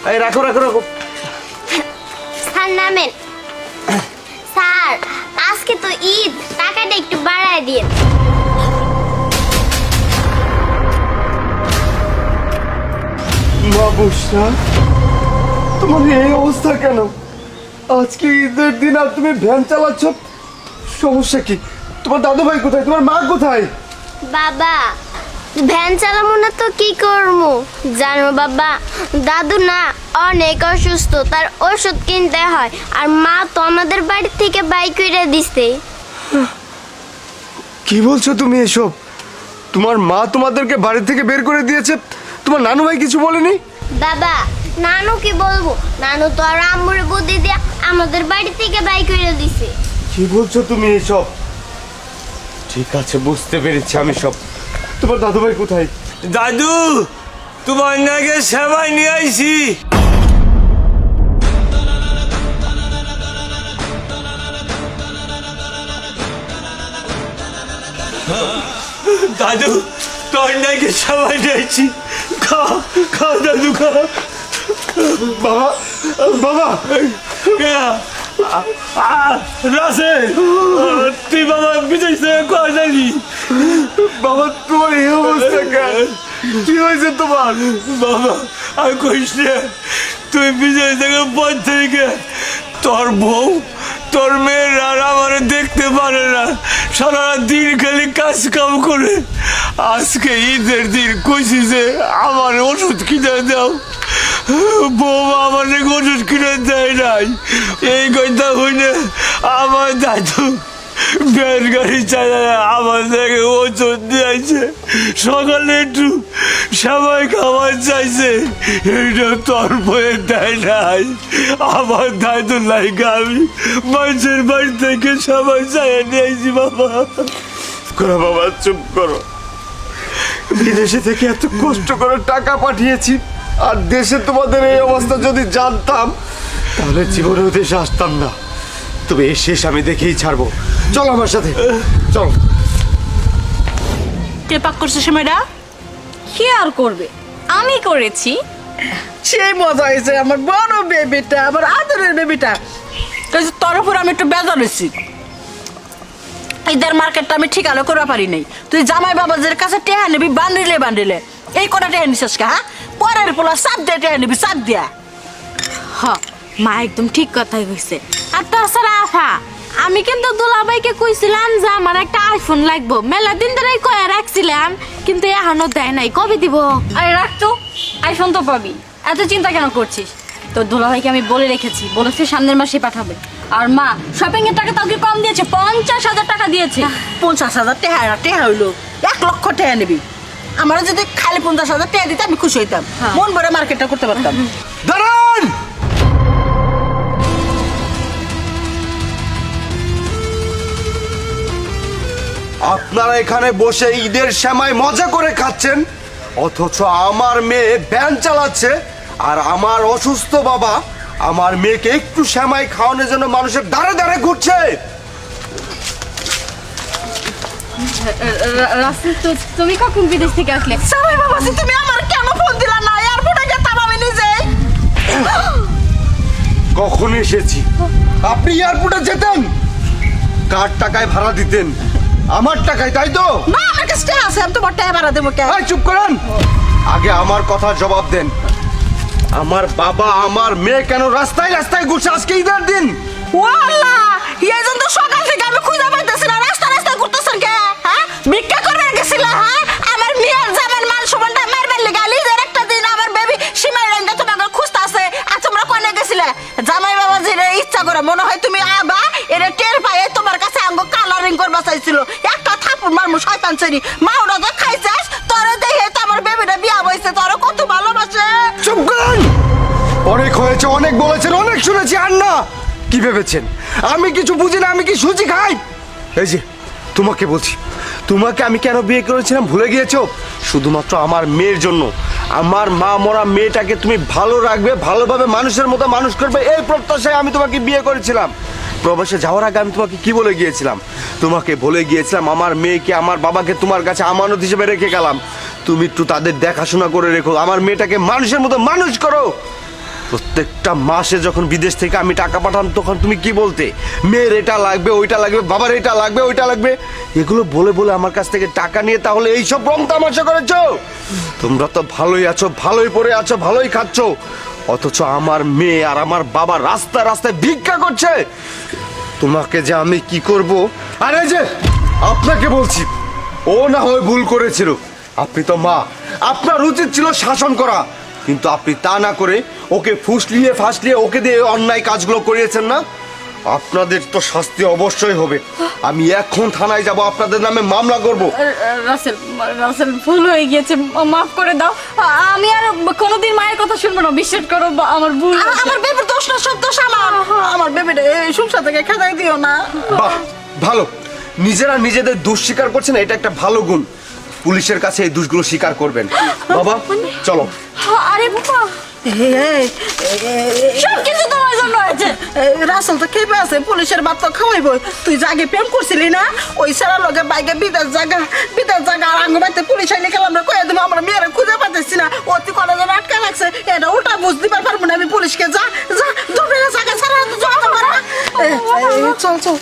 এই রাখো রাখো রাখো। স্যার নামেন। স্যার আজকে তো ঈদ, টাকাটা একটু বাড়ায় দিন। মা বুসরা, তোমার এই অবস্থা কেন? আজকে ঈদের দিন আর তুমি ভ্যান চালাচ্ছ, সমস্যা কি? তোমার দাদু ভাই কোথায়, তোমার মা কোথায়? বাবা ভ্যান চালাবো না তো কি করবো জানো বাবা, দাদু না অনেক অসুস্থ, তার ওষুধ কিনতে হয়, আর মা তো আমাদের বাড়ি থেকে বাইক করে দিছে। কি বলছো তুমি এসব? তোমার মা তোমাদেরকে বাড়ি থেকে বের করে দিয়েছে, তোমার নানু ভাই কিছু বলেনি? বাবা নানু কি বলবো, নানু তো আর আম্মুর বুদ্ধি দিয়ে আমাদের বাড়ি থেকে বাইক করে দিছে। কি বলছো তুমি এসব? ঠিক আছে, বুঝতে পেরেছি আমি সব। তোমার দাদু ভাই কোথায়? দাদু, তোমার নাকি সেবা নিয়ে আইছি। দাদু, তোর নাকি সেবা নিয়ে আইছি। খা খা দাদু, খা। বাবা, বাবা, রাসে তুই বাবা বিদেশ থেকে কর জানি। বাবা তোমার এই অবস্থা কেন? কি হয়েছে তোমার? বাবা আর কইস না, তুই বিদেশ থেকে পর থেকে তোর বউ তোর মেয়েরা আর আমার দেখতে পারে না, সারা দিন খালি কাজ কাম করে। আজকে ঈদের দিন কইছি যে আমার ওষুধ কিনে দাও, বউ আমার ওষুধ কিনে দেয় নাই। এই কথা হইলে আমার দাদু ভ্যান গাড়ি চালায় আমার থেকে ওষুধ দিয়েছে। সকালে একটু সবাই খাবার চাইছে, এইটা তোর বয়ে দেয় নাই। আমার দাদু লাইকে আমি মানুষের বাড়ি থেকে সবাই চাইয়ে নিয়েছি। বাবা করো বাবা, চুপ করো। বিদেশে থেকে এত কষ্ট করে টাকা পাঠিয়েছি, আর দেশে তোমাদের এই অবস্থা যদি জানতাম তাহলে জীবনেও দেশে আসতাম না। তবে এর শেষ আমি দেখেই ছাড়বো। চলো আমার সাথে, চলো। কে পাক করছে সময়টা? কি আর করবে, আমি করেছি। সেই মজা হয়েছে আমার বড় বেবিটা, আমার আদরের বেবিটা। তোর উপর আমি একটু বেজার হয়েছি। ঈদের মার্কেটটা আমি ঠিক আলো করা পারি নাই। তুই জামাই বাবাজের কাছে টেহা নিবি বান্ডিলে বান্ডিলে, এই কটা টেহা নিছিস কা? হ্যাঁ, পরের পোলা চাপ দিয়ে টেহা নিবি, চাপ দিয়া। হ, মা একদম ঠিক কথাই কইছে। আর তাছাড়া আফা, আমি কিন্তু দুলাভাইকে কইছিলাম যে আমার একটা আইফোন লাগবো, মেলা দিন ধরে কয়ে রাখছিলাম, কিন্তু এখনো দেয় নাই। কবে দিব? আরে রাখ তো, আইফোন তো পাবি, এত চিন্তা কেন করছিস? তোর দুলাভাইকে আমি বলে রেখেছি, বলেছি সামনের মাসে পাঠাবে। আর মা শপিং এর টাকা তোকে কম দিয়েছে, 50,000 টাকা দিয়েছে। 50,000 টেহা টেহা হইলো, 1 লক্ষ টেহা নিবি। আমার যদি খালি 50,000 টেহা দিতে আমি খুশি হইতাম, মন ভরে মার্কেটটা করতে পারতাম। দাঁড়ান! আপনারা এখানে বসে ঈদের সময় মজা করে খাচ্ছেন, অথচ আমার মেয়ে ভ্যান চালাচ্ছে, আর আমার অসুস্থ বাবা আমার মেয়েকে একটু সেমাই খাওয়ানোর জন্য মানুষের দাঁড়ে দাঁড়ে ঘুরছে। রাসেল, তুমি কখন বিদেশ থেকে আসলে? জামাই বাবাজি, তুমি আমার কেন ফোন দিলা না? এয়ারপোর্টে গেতাম আমি নিজে। কখন এসেছি? আপনি এয়ারপোর্টে যেতেন, কার টাকায় ভাড়া দিতেন? আমার টাকায়, তাই তো? না, আমার কাছে টেহা আছে, আমি তোমার টেহা ভাড়া দেবো কে? এই চুপ করেন, আগে আমার কথার জবাব দেন। আমার বাবা আমার মেয়ে কেন রাস্তায় রাস্তায় ঘুরছে আজকে ঈদের দিন? ও আল্লাহ, এই জন্য সকাল থেকে আমি খুঁজে পাইতেছি না, রাস্তা রাস্তা ঘুরতেছেন কে? হ্যাঁ, ভিক্ষা করে গেছিল? হ্যাঁ, আমার মেয়ের জামার মান সমানটা মারবার লেগে ঈদের একটা দিন আমার বেবি সীমাই রাইন্দা তোমাকে খুঁজতেছে, আর তোমরা কোনে গেছিলে? জামাই বাবাজির ইচ্ছা করে মনে হয় তুমি আবা এর টের পায়ে তোমার কাছে আঙ্গ কালারিং করবা চাইছিল। একটা থাপুর মারমু শয়তান ছেড়ি, মা ওরা তো খাইছিস, তোরে দেখে তো আমার বেবিটা বিয়া বইছে, তোরে কত ভালোবাসে। চুপ করেন, অনেক হয়েছে, অনেক বলেছেন, অনেক শুনেছি। আর না, কি ভেবেছেন আমি কিছু বুঝি না? আমি কি সুজি খাই? এই যে তোমাকে বলছি, তোমাকে আমি কেন বিয়ে করেছিলাম ভুলে গিয়েছো? শুধুমাত্র আমার মেয়ের জন্য। আমার মা মরা মেয়েটাকে তুমি ভালো রাখবে, ভালোভাবে মানুষের মতো মানুষ করবে, এই প্রত্যাশায় আমি তোমাকে বিয়ে করেছিলাম। প্রবাসে যাওয়ার আগে আমি তোমাকে কি বলে গিয়েছিলাম? তোমাকে বলে গিয়েছিলাম আমার মেয়েকে আমার বাবাকে তোমার কাছে আমানত হিসেবে রেখে গেলাম, তুমি একটু তাদের দেখাশোনা করে রেখো, আমার মেয়েটাকে মানুষের মতো মানুষ করো। প্রত্যেকটা মাসে যখন বিদেশ থেকে আমি টাকা পাঠান তখন তুমি কি বলতে, মেয়ের এটা লাগবে, ওইটা লাগবে, বাবার এটা লাগবে, ওইটা লাগবে, এগুলো বলে বলে আমার কাছ থেকে টাকা নিয়ে তাহলে এইসব রং তামাশা করেছো? তোমরা তো ভালোই আছো, ভালোই পড়ে আছো, ভালোই খাচ্ছ, অথচ আমার মেয়ে আর আমার বাবা রাস্তায় রাস্তায় ভিক্ষা করছে। তোমাকে যে আমি কি করব। আরে যে আপনাকে বলছি, ও না হয় ভুল করেছিল, আপনি তো মা, আপনার উচিত ছিল শাসন করা, কিন্তু আপনি তা না করে ওকে ফুসলিয়ে ফাসলিয়ে ওকে দিয়ে অন্যায় কাজগুলো করিয়েছেন না। আপনাদের তো শাস্তি অবশ্যই হবে। আমি এখন থানায় যাব, আপনাদের নামে মামলা করব। রাসেল রাসেল ভুল হয়ে গিয়েছে, মাফ করে দাও। আমি আর কোনোদিন মায়ের কথা শুনবো না, বিশ্বাস করো, আমার ভুল হয়েছে। আমার বেবির দোষ না, সব দোষ আমার। আমার বেবির এই সংসার থেকে খেদাই দিও না। বাহ, ভালো, নিজেরা নিজেদের দোষ স্বীকার করছেন, এটা একটা ভালো গুণ। পুলিশের কাছে এই দোষগুলো স্বীকার করবেন। বাবা চলো। আরে বাবা, সব কিছু তোমার জন্য হয়েছে। রাসেল তো খেপে আছে, পুলিশের বাপ তো খাওয়াইব। তুই জাগে প্রেম করছিলি না, ওই সারা লগে বাইকে বিদেশ জায়গা আর আঙ্গ বাইতে পুলিশ আইলে গেলাম, আমরা কয়ে দেবো আমরা মেয়েরা খুঁজে পাচ্ছি না, অতি কটা জন আটকা লাগছে, এটা উল্টা বুঝতে পারবো না আমি পুলিশকে। যা যা দূরে জায়গা ছাড়া চল চল।